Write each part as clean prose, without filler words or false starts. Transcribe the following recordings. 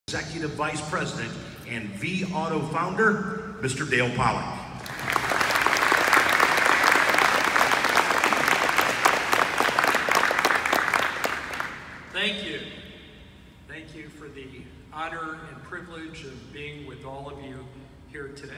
Executive Vice President and V-Auto founder, Mr. Dale Pollak. Thank you. Thank you for the honor and privilege of being with all of you here today.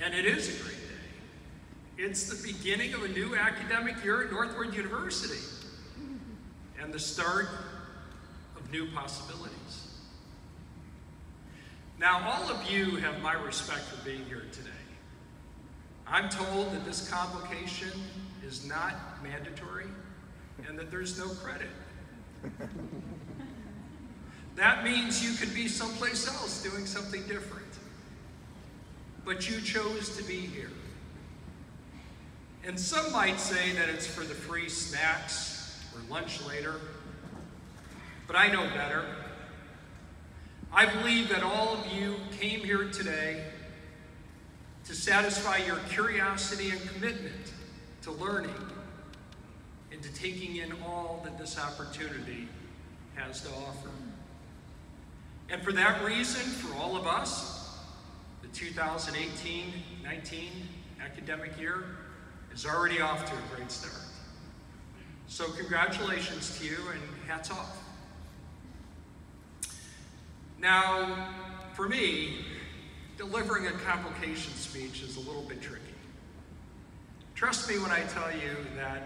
And it is a great day. It's the beginning of a new academic year at Northwood University and the start of new possibilities. Now, all of you have my respect for being here today. I'm told that this convocation is not mandatory and that there's no credit. That means you could be someplace else doing something different. But you chose to be here. And some might say that it's for the free snacks or lunch later, but I know better. I believe that all of you came here today to satisfy your curiosity and commitment to learning and to taking in all that this opportunity has to offer. And for that reason, for all of us, the 2018-19 academic year is already off to a great start. So congratulations to you and hats off. Now, for me, delivering a convocation speech is a little bit tricky. Trust me when I tell you that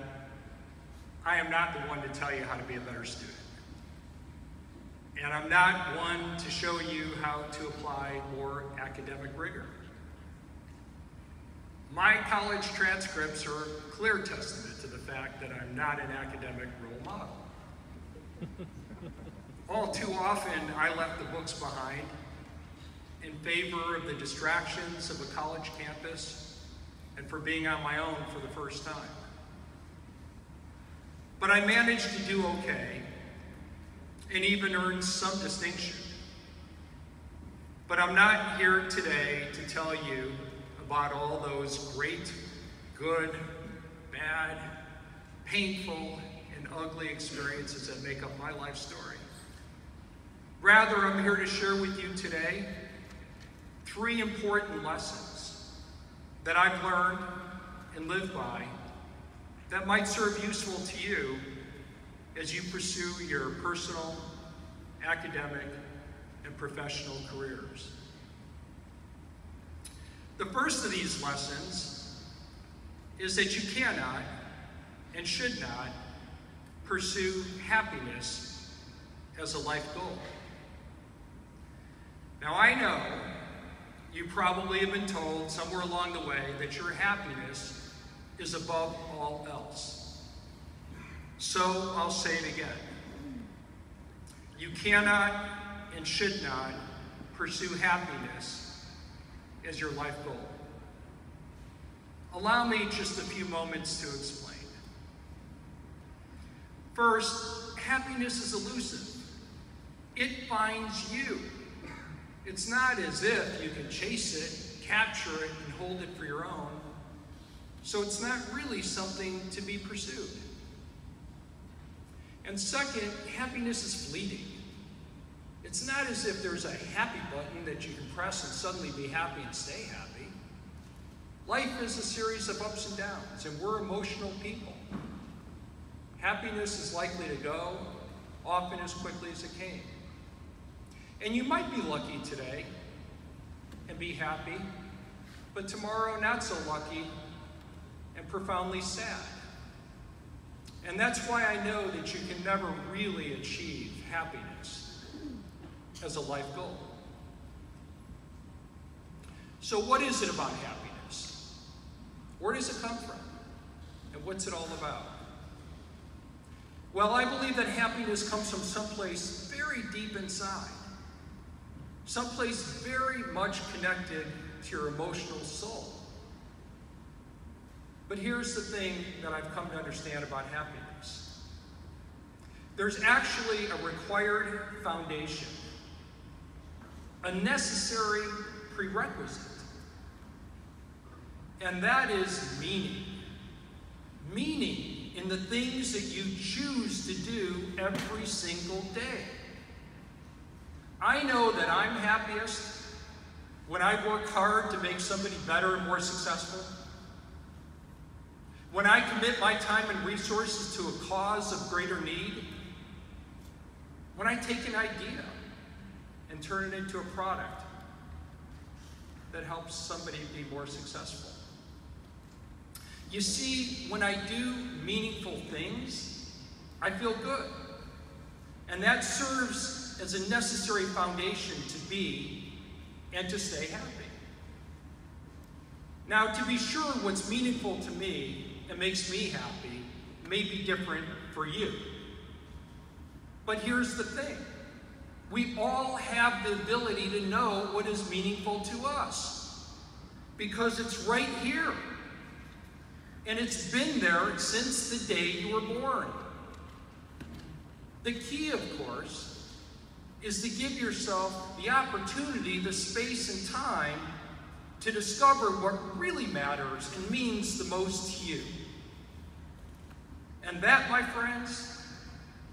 I am not the one to tell you how to be a better student. And I'm not one to show you how to apply more academic rigor. My college transcripts are a clear testament to the fact that I'm not an academic role model. All too often, I left the books behind in favor of the distractions of a college campus and for being on my own for the first time. But I managed to do okay and even earn some distinction. But I'm not here today to tell you about all those great, good, bad, painful, and ugly experiences that make up my life story. Rather, I'm here to share with you today 3 important lessons that I've learned and lived by that might serve useful to you as you pursue your personal, academic, and professional careers. The first of these lessons is that you cannot and should not pursue happiness as a life goal. Now, I know you probably have been told somewhere along the way that your happiness is above all else. So I'll say it again. You cannot and should not pursue happiness as your life goal. Allow me just a few moments to explain. First, happiness is elusive. It finds you. It's not as if you can chase it, capture it, and hold it for your own. So it's not really something to be pursued. And second, happiness is fleeting. It's not as if there's a happy button that you can press and suddenly be happy and stay happy. Life is a series of ups and downs, and we're emotional people. Happiness is likely to go often as quickly as it came. And you might be lucky today and be happy, but tomorrow not so lucky and profoundly sad. And that's why I know that you can never really achieve happiness as a life goal. So what is it about happiness? Where does it come from? And what's it all about? Well, I believe that happiness comes from someplace very deep inside. Someplace very much connected to your emotional soul. But here's the thing that I've come to understand about happiness. There's actually a required foundation, a necessary prerequisite, and that is meaning. Meaning in the things that you choose to do every single day. I know that I'm happiest when I work hard to make somebody better and more successful. When I commit my time and resources to a cause of greater need. When I take an idea and turn it into a product that helps somebody be more successful. You see, when I do meaningful things, I feel good. And that serves as a necessary foundation to be and to stay happy. Now, to be sure, what's meaningful to me and makes me happy may be different for you. But here's the thing. We all have the ability to know what is meaningful to us because it's right here. And it's been there since the day you were born. The key, of course, is to give yourself the opportunity, the space and time to discover what really matters and means the most to you. And that, my friends,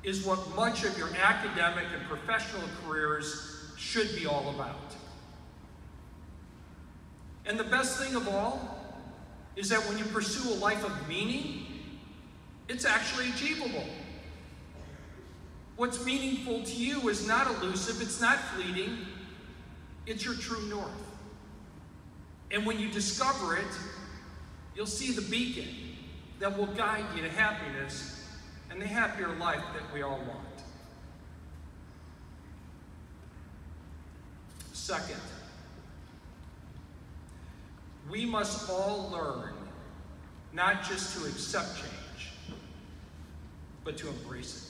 is what much of your academic and professional careers should be all about. And the best thing of all is that when you pursue a life of meaning, it's actually achievable. What's meaningful to you is not elusive, it's not fleeting, it's your true north. And when you discover it, you'll see the beacon that will guide you to happiness and the happier life that we all want. Second, we must all learn not just to accept change, but to embrace it.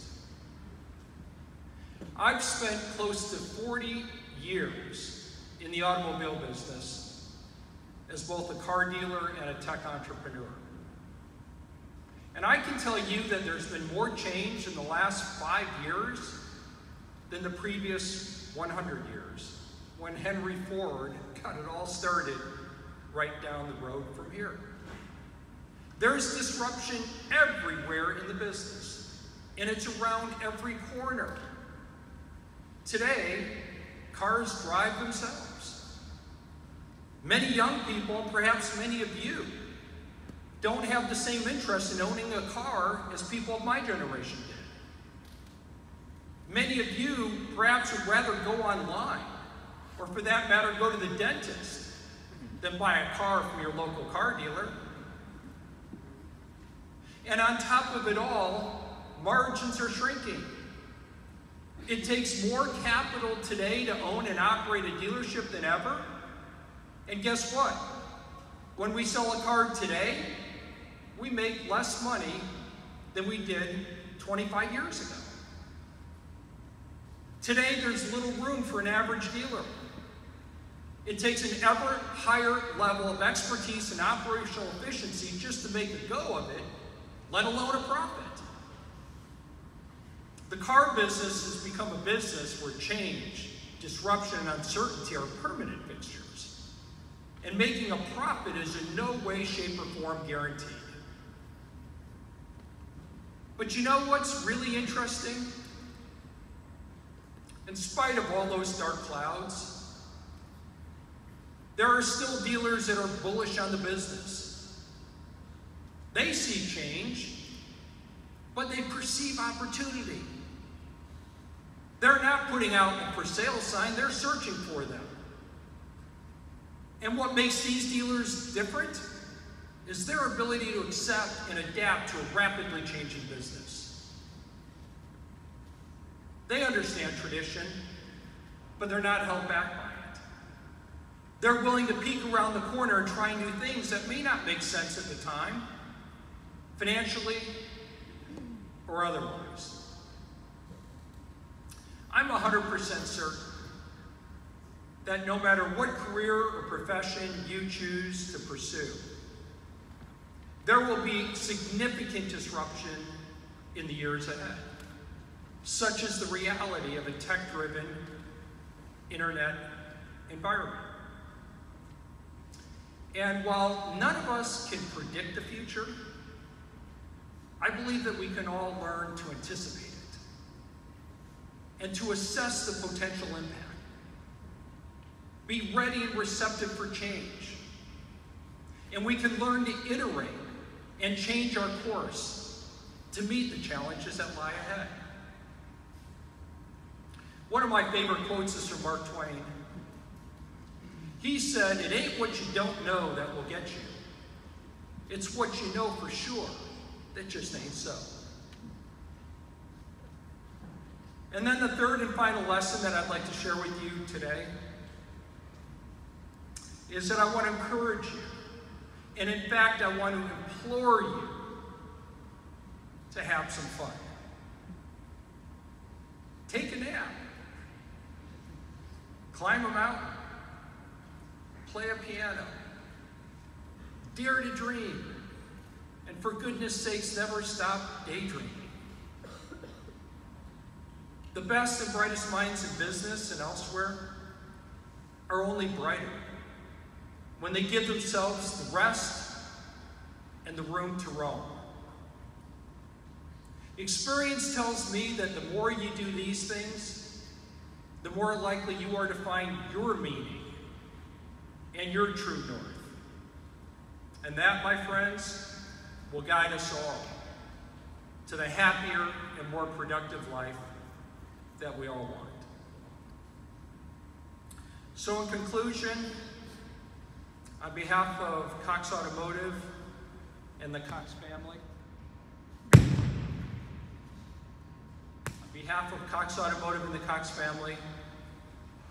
I've spent close to 40 years in the automobile business as both a car dealer and a tech entrepreneur. And I can tell you that there's been more change in the last 5 years than the previous 100 years, when Henry Ford got it all started right down the road from here. There's disruption everywhere in the business, and it's around every corner. Today, cars drive themselves. Many young people, and perhaps many of you, don't have the same interest in owning a car as people of my generation did. Many of you perhaps would rather go online, or for that matter, go to the dentist, than buy a car from your local car dealer. And on top of it all, margins are shrinking. It takes more capital today to own and operate a dealership than ever. And guess what? When we sell a car today, we make less money than we did 25 years ago. Today, there's little room for an average dealer. It takes an ever higher level of expertise and operational efficiency just to make a go of it, let alone a profit. The car business has become a business where change, disruption, and uncertainty are permanent fixtures. And making a profit is in no way, shape, or form guaranteed. But you know what's really interesting? In spite of all those dark clouds, there are still dealers that are bullish on the business. They see change, but they perceive opportunity. They're not putting out a for sale sign, they're searching for them. And what makes these dealers different is their ability to accept and adapt to a rapidly changing business. They understand tradition, but they're not held back by it. They're willing to peek around the corner and try new things that may not make sense at the time, financially or otherwise. I'm 100% certain that no matter what career or profession you choose to pursue, there will be significant disruption in the years ahead, such as the reality of a tech-driven internet environment. And while none of us can predict the future, I believe that we can all learn to anticipate it and to assess the potential impact. Be ready and receptive for change. And we can learn to iterate and change our course to meet the challenges that lie ahead. One of my favorite quotes is from Mark Twain. He said, "It ain't what you don't know that will get you. It's what you know for sure that just ain't so." And then the third and final lesson that I'd like to share with you today is that I want to encourage you. And in fact, I want to implore you to have some fun. Take a nap. Climb a mountain. Play a piano. Dare to dream. And for goodness sakes, never stop daydreaming. The best and brightest minds in business and elsewhere are only brighter when they give themselves the rest and the room to roam. Experience tells me that the more you do these things, the more likely you are to find your meaning and your true north. And that, my friends, will guide us all to the happier and more productive life that we all want. So in conclusion, on behalf of Cox Automotive and the Cox family,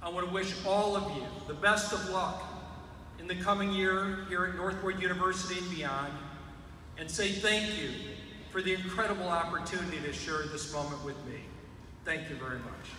I want to wish all of you the best of luck in the coming year here at Northwood University and beyond, and say thank you for the incredible opportunity to share this moment with me. Thank you very much.